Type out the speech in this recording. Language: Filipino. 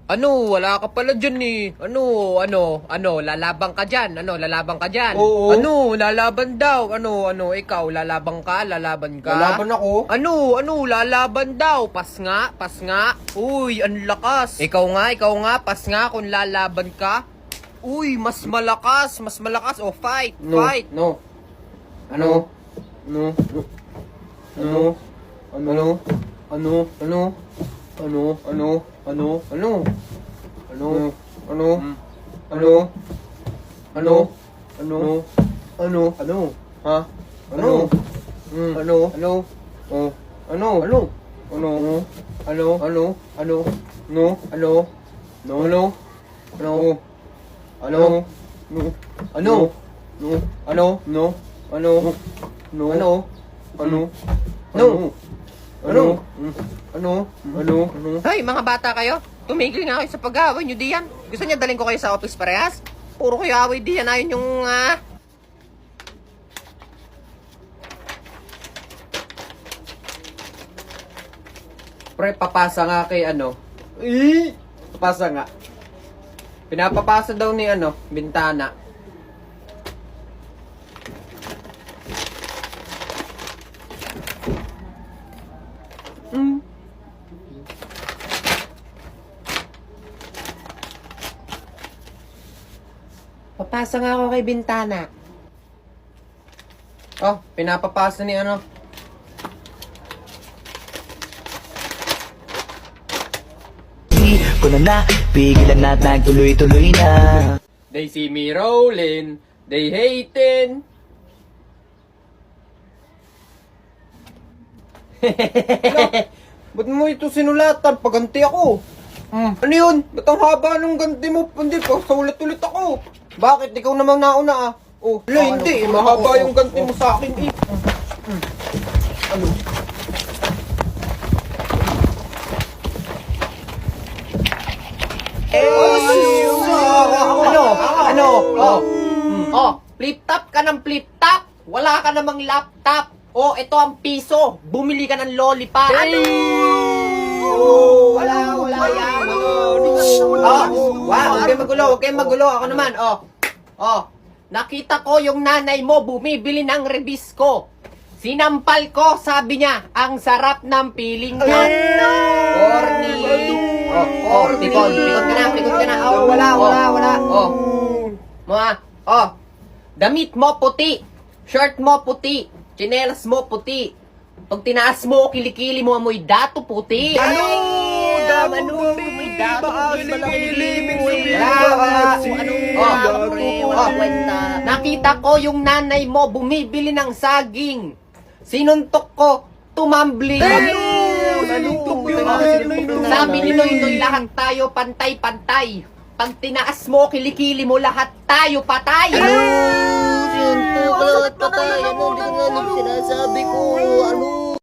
Ano, wala ka pala dyan eh. Lalabang ka dyan. Lalabang ka dyan. Oo. Lalaban daw. Ikaw, lalaban ka? Lalaban ka? Lalaban ako? Lalaban daw. Pas nga. Uy, ang lakas. Ikaw nga, pas nga kung lalaban ka. Uy, mas malakas. O, fight. No. Ano? Hoy, mga bata kayo. Tumigil nga kayo sa pag-aaway nyo diyan. Gusto niya dalhin ko kayo sa office parehas? Puro kayo away diyan. Ayun yung... Pre, papasa nga kay papasa nga. Pinapapasa daw ni bintana. Papasa nga ako kay bintana. Oh, pinapapasa ni Di ko na pigilan na tuloy-tuloy na. They see me rolling, they hating. Ba't mo ito sinulatan? Paganti ako. Ano yun? Ba't ang haba ng ganti mo? Hindi pa, saulat ulit ako. Bakit? Ikaw namang nauna Oh, hindi. Mahaba yung ganti mo sa akin eh. Ano? Flip top ka ng flip top. Wala ka namang laptop. Ito ang piso. Bumili ka ng lollipop. Wala yan. Huwag kayong magulo. Ako naman, nakita ko yung nanay mo bumibili ng rebisco. Sinampal ko, sabi niya, ang sarap ng piling niya. Corny. Pikon ka na. Wala. Damit mo puti. Shirt mo puti. Chinelas mo puti. Pag tinaas mo, kilikili mo, amoy dato puti. May dato Nakita ko yung nanay mo bumibili ng saging. Sinuntok ko, tumambling. Sabi ni Noy, lahat tayo pantay-pantay. Pag tinaas mo, kilikili mo, lahat tayo patay. Bakit patay? Ano? Hindi ko nga alam sinasabi ko. Ano?